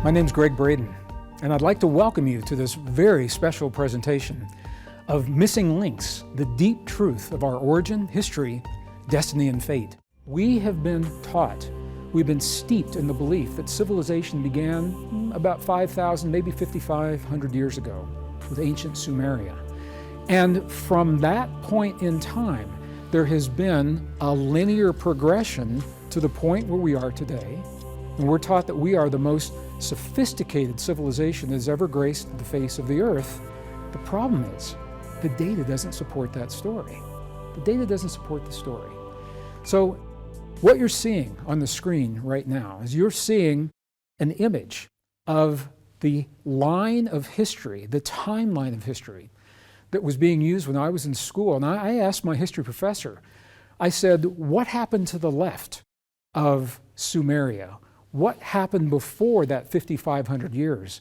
My name's Gregg Braden, and I'd like to welcome you to this very special presentation of Missing Links, the deep truth of our origin, history, destiny, and fate. We have been taught, we've been steeped in the belief that civilization began about 5,000, maybe 5,500 years ago with ancient Sumeria. And from that point in time, there has been a linear progression to the point where we are today. And we're taught that we are the most sophisticated civilization that has ever graced the face of the earth. The problem is, the data doesn't support that story. The data doesn't support the story. So what you're seeing on the screen right now is you're seeing an image of the line of history, the timeline of history that was being used when I was in school. And I asked my history professor, I said, what happened to the left of Sumeria? What happened before that 5,500 years?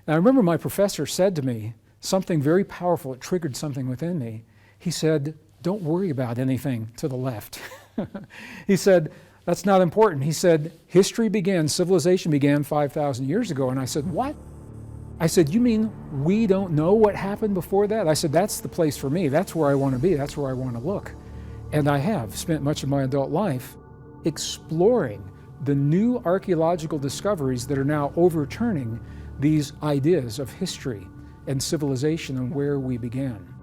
And I remember my professor said to me something very powerful. It triggered something within me. He said, don't worry about anything to the left. He said, that's not important. He said, history began, civilization began 5,000 years ago. And I said, what? I said, you mean we don't know what happened before that? I said, that's the place for me. That's where I want to be. That's where I want to look. And I have spent much of my adult life exploring the new archaeological discoveries that are now overturning these ideas of history and civilization and where we began.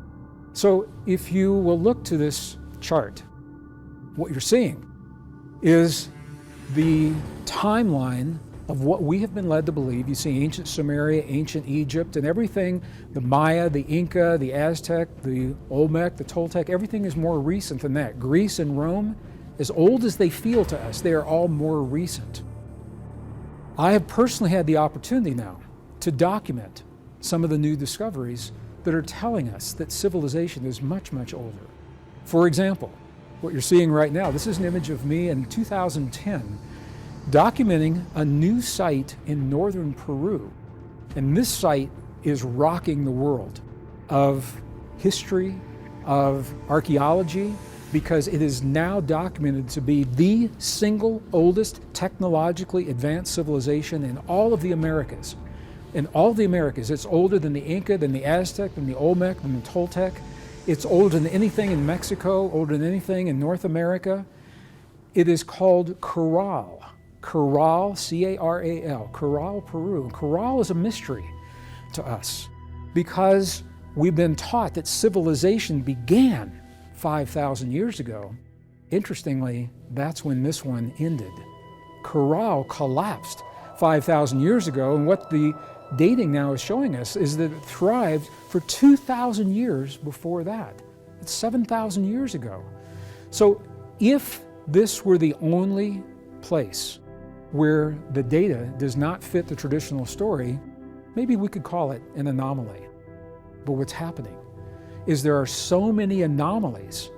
So if you will look to this chart, what you're seeing is the timeline of what we have been led to believe. You see ancient Sumeria, ancient Egypt, and everything, the Maya, the Inca, the Aztec, the Olmec, the Toltec, everything is more recent than that. Greece and Rome, as old as they feel to us, they are all more recent. I have personally had the opportunity now to document some of the new discoveries that are telling us that civilization is much, much older. For example, what you're seeing right now, this is an image of me in 2010 documenting a new site in northern Peru. And this site is rocking the world of history, of archaeology, because it is now documented to be the single oldest technologically advanced civilization in all of the Americas. In all of the Americas, it's older than the Inca, than the Aztec, than the Olmec, than the Toltec. It's older than anything in Mexico, older than anything in North America. It is called Corral. Corral, C-A-R-A-L, Corral, Peru. Corral is a mystery to us because we've been taught that civilization began 5,000 years ago. Interestingly, that's when this one ended. Corral collapsed 5,000 years ago, and what the dating now is showing us is that it thrived for 2,000 years before that. It's 7,000 years ago. So if this were the only place where the data does not fit the traditional story, maybe we could call it an anomaly. But what's happening is there are so many anomalies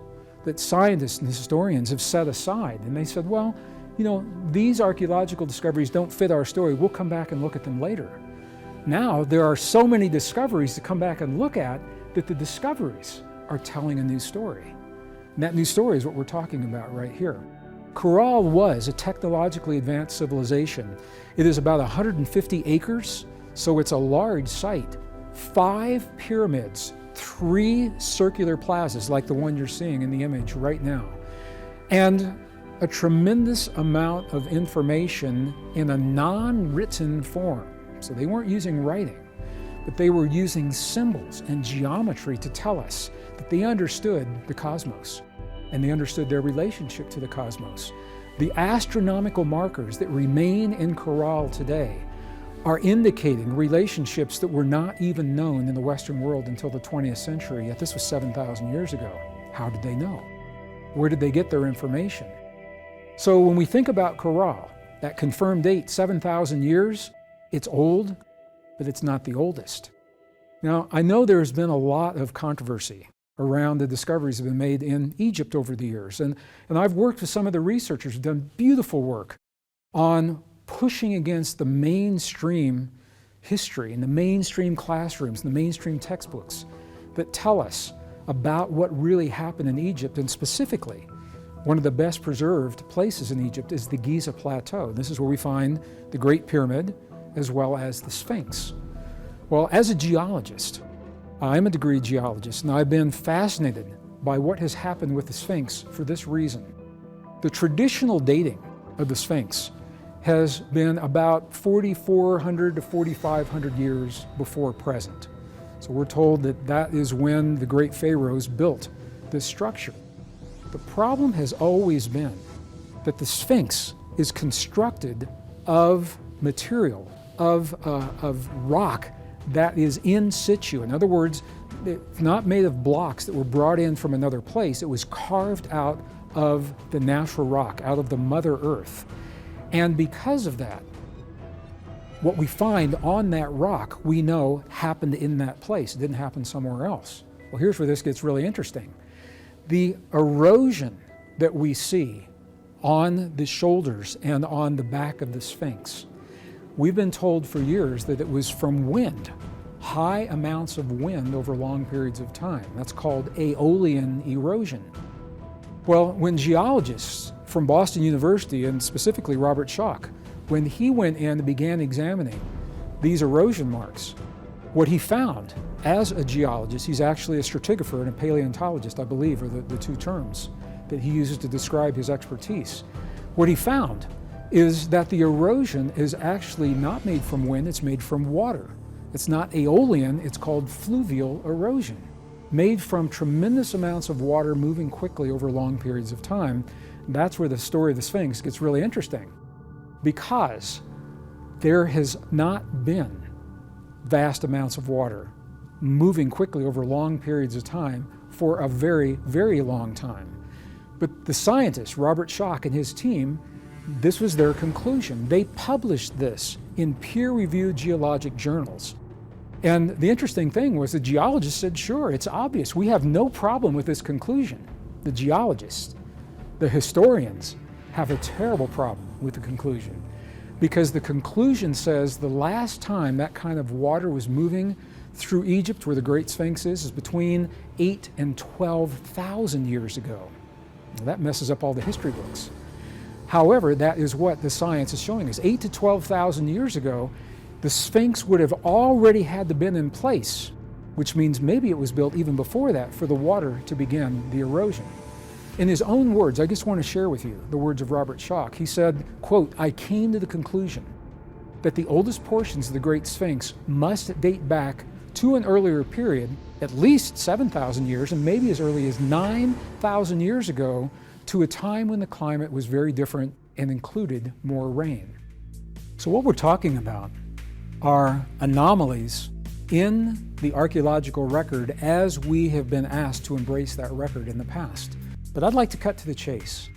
that scientists and historians have set aside. And they said, well, you know, these archaeological discoveries don't fit our story. We'll come back and look at them later. Now, there are so many discoveries to come back and look at that the discoveries are telling a new story. And that new story is what we're talking about right here. Corral was a technologically advanced civilization. It is about 150 acres, so it's a large site. 5 pyramids, 3 circular plazas like the one you're seeing in the image right now, and a tremendous amount of information in a non-written form. So they weren't using writing, but they were using symbols and geometry to tell us that they understood the cosmos and they understood their relationship to the cosmos. The astronomical markers that remain in Corral today are indicating relationships that were not even known in the Western world until the 20th century, yet this was 7,000 years ago. How did they know? Where did they get their information? So when we think about Corral, that confirmed date, 7,000 years, it's old, but it's not the oldest. Now, I know there's been a lot of controversy around the discoveries that have been made in Egypt over the years, and I've worked with some of the researchers who've done beautiful work on pushing against the mainstream history and the mainstream classrooms and the mainstream textbooks that tell us about what really happened in Egypt. And specifically, one of the best preserved places in Egypt is the Giza Plateau. This is where we find the Great Pyramid as well as the Sphinx? Well, as a geologist, I'm a degree geologist, and I've been fascinated by what has happened with the Sphinx for this reason. The traditional dating of the Sphinx has been about 4,400 to 4,500 years before present. So we're told that that is when the great pharaohs built this structure. The problem has always been that the Sphinx is constructed of material, of rock that is in situ. In other words, it's not made of blocks that were brought in from another place. It was carved out of the natural rock, out of the Mother Earth. And because of that, what we find on that rock, we know happened in that place. It didn't happen somewhere else. Well, here's where this gets really interesting. The erosion that we see on the shoulders and on the back of the Sphinx, we've been told for years that it was from wind, high amounts of wind over long periods of time. That's called aeolian erosion. Well, when geologists from Boston University, and specifically Robert Schoch, when he went in and began examining these erosion marks, what he found as a geologist, he's actually a stratigrapher and a paleontologist, I believe, are the two terms that he uses to describe his expertise. What he found is that the erosion is actually not made from wind, it's made from water. It's not aeolian, it's called fluvial erosion, made from tremendous amounts of water moving quickly over long periods of time. That's where the story of the Sphinx gets really interesting, because there has not been vast amounts of water moving quickly over long periods of time for a very, very long time. But the scientist, Robert Schoch and his team, this was their conclusion. They published this in peer-reviewed geologic journals. And the interesting thing was the geologists said, sure, it's obvious. We have no problem with this conclusion. The geologists, the historians, have a terrible problem with the conclusion, because the conclusion says the last time that kind of water was moving through Egypt, where the Great Sphinx is between 8,000 and 12,000 years ago. Now, that messes up all the history books. However, that is what the science is showing us. 8,000 to 12,000 years ago, the Sphinx would have already had to been in place, which means maybe it was built even before that for the water to begin the erosion. In his own words, I just want to share with you the words of Robert Schoch. He said, quote, "I came to the conclusion that the oldest portions of the Great Sphinx must date back to an earlier period, at least 7,000 years, and maybe as early as 9,000 years ago, to a time when the climate was very different and included more rain." So what we're talking about are anomalies in the archaeological record as we have been asked to embrace that record in the past. But I'd like to cut to the chase.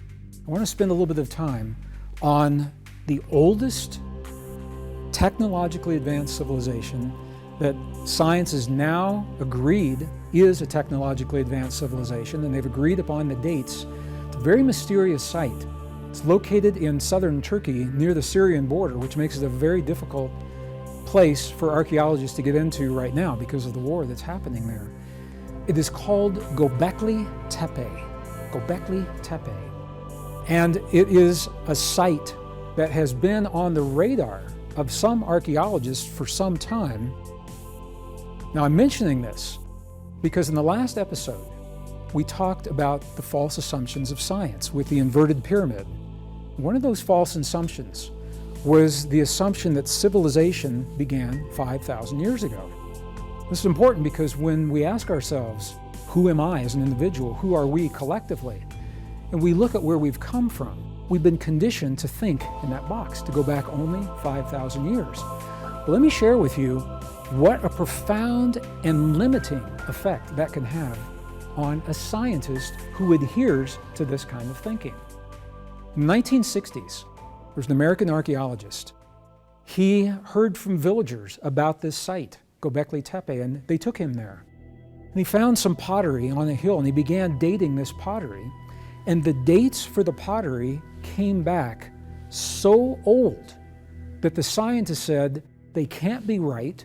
I want to spend a little bit of time on the oldest technologically advanced civilization that science has now agreed is a technologically advanced civilization, and they've agreed upon the dates. It's a very mysterious site. It's located in southern Turkey near the Syrian border, which makes it a very difficult place for archaeologists to get into right now because of the war that's happening there. It is called Göbekli Tepe. Göbekli Tepe. And it is a site that has been on the radar of some archaeologists for some time. Now, I'm mentioning this because in the last episode, we talked about the false assumptions of science with the inverted pyramid. One of those false assumptions was the assumption that civilization began 5,000 years ago. This is important because when we ask ourselves, who am I as an individual? Who are we collectively? And we look at where we've come from. We've been conditioned to think in that box, to go back only 5,000 years. But let me share with you what a profound and limiting effect that can have on a scientist who adheres to this kind of thinking. In the 1960s, there was an American archaeologist. He heard from villagers about this site, Göbekli Tepe, and they took him there. And he found some pottery on a hill, and he began dating this pottery. And the dates for the pottery came back so old that the scientists said they can't be right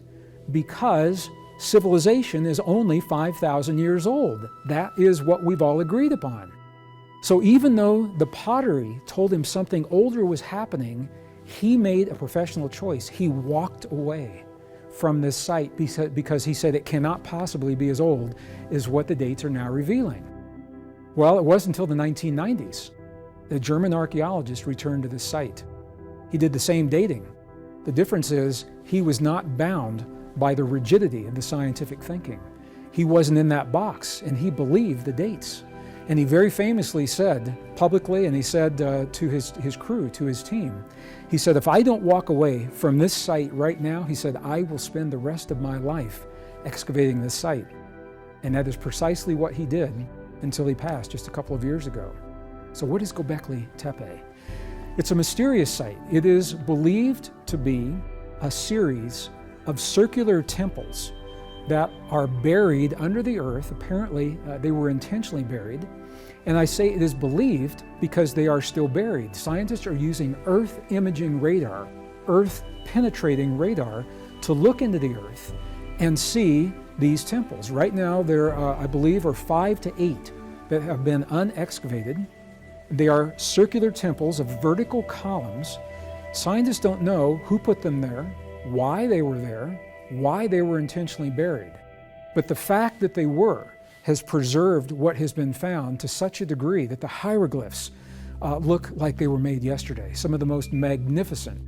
because civilization is only 5,000 years old. That is what we've all agreed upon. So even though the pottery told him something older was happening, he made a professional choice. He walked away from this site because he said it cannot possibly be as old as what the dates are now revealing. Well, it wasn't until the 1990s that German archaeologists returned to this site. He did the same dating. The difference is he was not bound by the rigidity of the scientific thinking. He wasn't in that box, and he believed the dates. And he very famously said publicly, and he said to his crew, to his team, he said, if I don't walk away from this site right now, he said, I will spend the rest of my life excavating this site. And that is precisely what he did until he passed just a couple of years ago. So what is Göbekli Tepe? It's a mysterious site. It is believed to be a series of circular temples that are buried under the earth. Apparently, they were intentionally buried. And I say it is believed because they are still buried. Scientists are using earth imaging radar, earth penetrating radar, to look into the earth and see these temples. Right now, there, I believe, are 5 to 8 that have been unexcavated. They are circular temples of vertical columns. Scientists don't know who put them there, why they were there, why they were intentionally buried. But the fact that they were has preserved what has been found to such a degree that the hieroglyphs look like they were made yesterday. Some of the most magnificent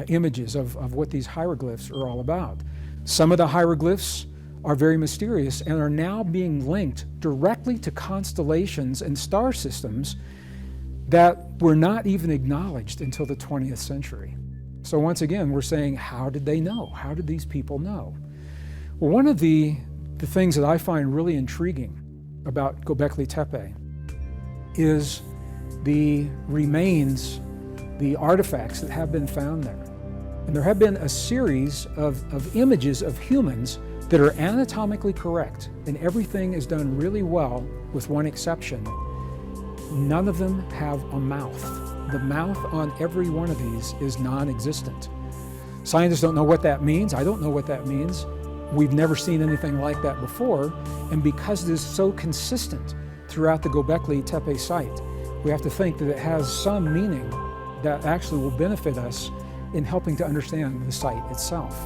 images of what these hieroglyphs are all about. Some of the hieroglyphs are very mysterious and are now being linked directly to constellations and star systems that were not even acknowledged until the 20th century. So once again, we're saying, how did they know? How did these people know? Well, one of the things that I find really intriguing about Göbekli Tepe is the remains, the artifacts that have been found there. And there have been a series of images of humans that are anatomically correct, and everything is done really well with one exception. None of them have a mouth. The mouth on every one of these is non-existent. Scientists don't know what that means. I don't know what that means. We've never seen anything like that before, and because it is so consistent throughout the Göbekli Tepe site, we have to think that it has some meaning that actually will benefit us in helping to understand the site itself.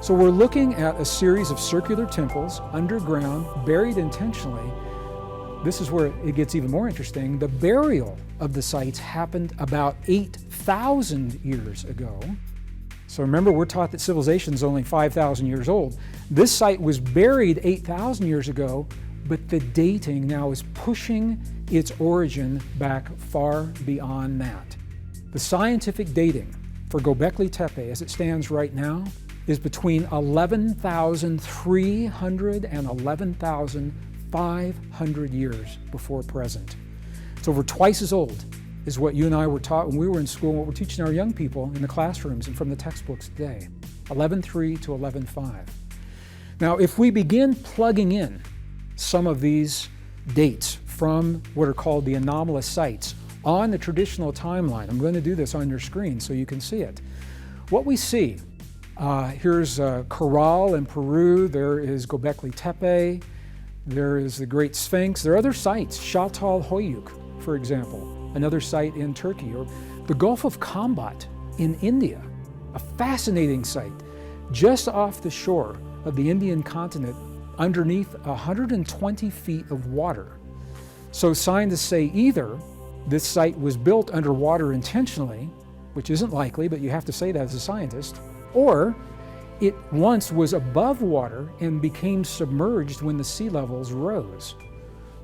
So we're looking at a series of circular temples underground, buried intentionally. This is where it gets even more interesting. The burial of the sites happened about 8,000 years ago. So remember, we're taught that civilization is only 5,000 years old. This site was buried 8,000 years ago, but the dating now is pushing its origin back far beyond that. The scientific dating for Göbekli Tepe, as it stands right now, is between 11,300 and 11,500 years before present. It's over twice as old as what you and I were taught when we were in school, and what we're teaching our young people in the classrooms and from the textbooks today. 11,300 to 11,500. Now, if we begin plugging in some of these dates from what are called the anomalous sites on the traditional timeline, I'm going to do this on your screen so you can see it. What we see, here's Corral in Peru, there is Göbekli Tepe, there is the Great Sphinx, there are other sites, Çatal Höyük, for example, another site in Turkey, or the Gulf of Combat in India, a fascinating site just off the shore of the Indian continent underneath 120 feet of water. So scientists say either this site was built underwater intentionally, which isn't likely, but you have to say that as a scientist, or it once was above water and became submerged when the sea levels rose.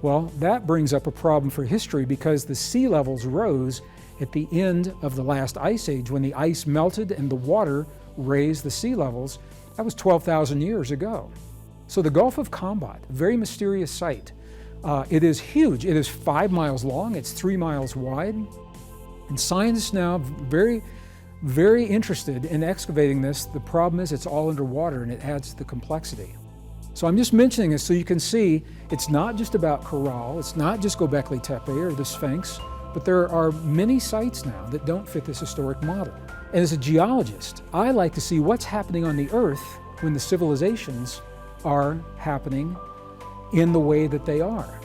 Well, that brings up a problem for history because the sea levels rose at the end of the last ice age when the ice melted and the water raised the sea levels. That was 12,000 years ago. So the Gulf of Combat, a very mysterious site. It is huge. It is 5 miles long. It's 3 miles wide. And scientists now very, very interested in excavating this. The problem is it's all underwater and it adds to the complexity. So I'm just mentioning this so you can see it's not just about Corral, it's not just Göbekli Tepe or the Sphinx, but there are many sites now that don't fit this historic model. And as a geologist, I like to see what's happening on the Earth when the civilizations are happening in the way that they are.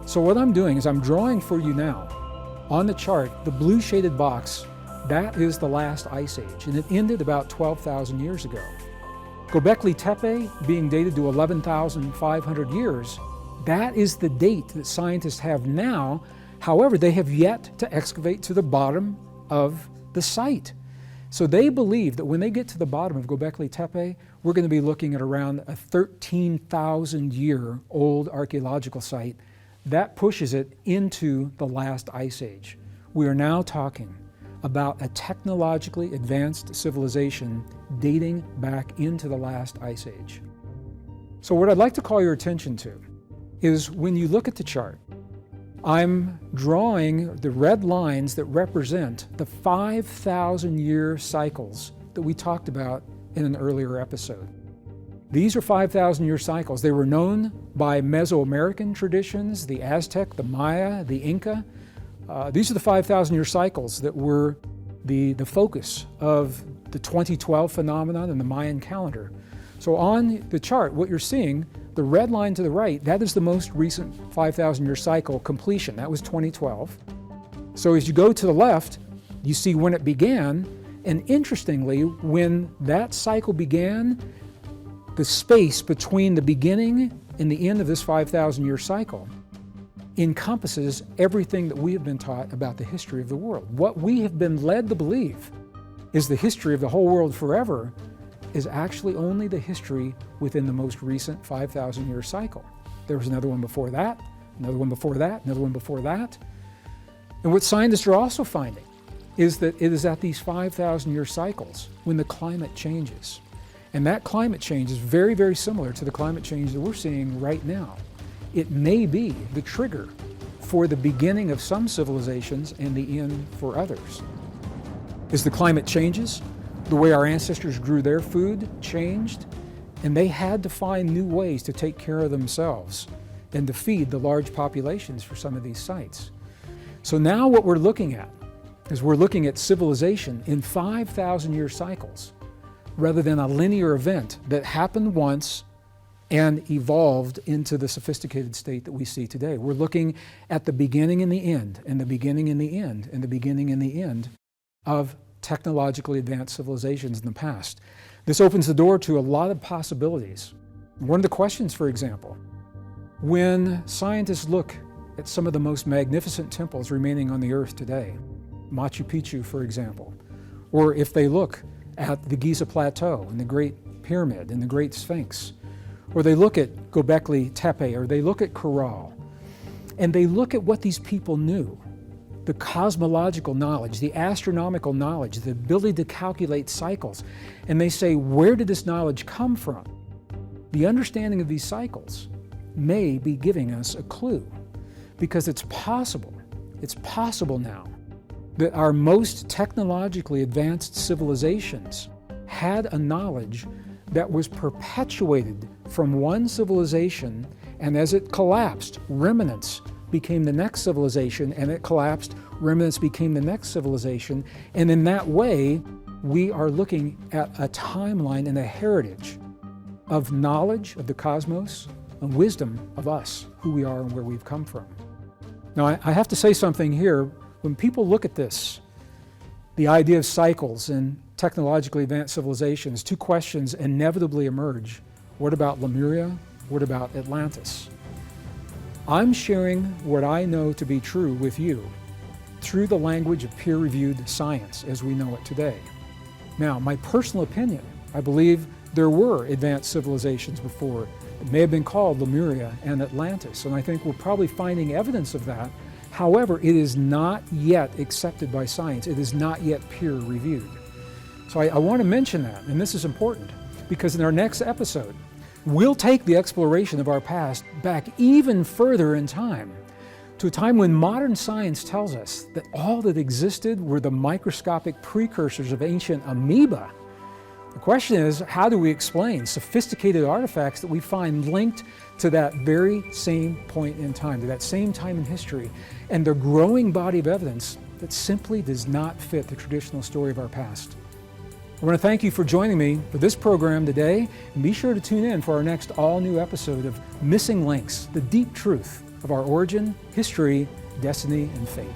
So what I'm doing is I'm drawing for you now on the chart the blue shaded box that is the last ice age, and it ended about 12,000 years ago. Göbekli Tepe, being dated to 11,500 years, that is the date that scientists have now. However, they have yet to excavate to the bottom of the site. So they believe that when they get to the bottom of Göbekli Tepe, we're going to be looking at around a 13,000-year-old archaeological site. That pushes it into the last ice age. We are now talking about a technologically advanced civilization dating back into the last ice age. So what I'd like to call your attention to is when you look at the chart, I'm drawing the red lines that represent the 5,000-year cycles that we talked about in an earlier episode. These are 5,000-year cycles. They were known by Mesoamerican traditions, the Aztec, the Maya, the Inca. These are the 5,000-year cycles that were the focus of the 2012 phenomenon in the Mayan calendar. So on the chart, what you're seeing, the red line to the right, that is the most recent 5,000-year cycle completion. That was 2012. So as you go to the left, you see when it began, and interestingly, when that cycle began, the space between the beginning and the end of this 5,000-year cycle encompasses everything that we have been taught about the history of the world. What we have been led to believe is the history of the whole world forever is actually only the history within the most recent 5,000-year cycle. There was another one before that, another one before that, another one before that. And what scientists are also finding is that it is at these 5,000-year cycles when the climate changes. And that climate change is very, very similar to the climate change that we're seeing right now. It may be the trigger for the beginning of some civilizations and the end for others. As the climate changes, the way our ancestors grew their food changed, and they had to find new ways to take care of themselves and to feed the large populations for some of these sites. So now what we're looking at is we're looking at civilization in 5,000-year cycles rather than a linear event that happened once and evolved into the sophisticated state that we see today. We're looking at the beginning and the end, and the beginning and the end, and the beginning and the end of technologically advanced civilizations in the past. This opens the door to a lot of possibilities. One of the questions, for example, when scientists look at some of the most magnificent temples remaining on the earth today, Machu Picchu, for example, or if they look at the Giza Plateau and the Great Pyramid and the Great Sphinx, or they look at Göbekli Tepe, or they look at Corral, and they look at what these people knew, the cosmological knowledge, the astronomical knowledge, the ability to calculate cycles, and they say, where did this knowledge come from? The understanding of these cycles may be giving us a clue, because it's possible now that our most technologically advanced civilizations had a knowledge that was perpetuated from one civilization, and as it collapsed, remnants became the next civilization, and it collapsed, remnants became the next civilization, and in that way, we are looking at a timeline and a heritage of knowledge of the cosmos and wisdom of us, who we are and where we've come from. Now, I have to say something here. When people look at this, the idea of cycles and technologically advanced civilizations, two questions inevitably emerge. What about Lemuria? What about Atlantis? I'm sharing what I know to be true with you through the language of peer-reviewed science as we know it today. Now, my personal opinion, I believe there were advanced civilizations before. It may have been called Lemuria and Atlantis, and I think we're probably finding evidence of that. However, it is not yet accepted by science. It is not yet peer-reviewed. So I want to mention that, and this is important, because in our next episode, we'll take the exploration of our past back even further in time, to a time when modern science tells us that all that existed were the microscopic precursors of ancient amoeba. The question is, how do we explain sophisticated artifacts that we find linked to that very same point in time, to that same time in history, and the growing body of evidence that simply does not fit the traditional story of our past? I want to thank you for joining me for this program today, and be sure to tune in for our next all-new episode of Missing Links, the deep truth of our origin, history, destiny, and fate.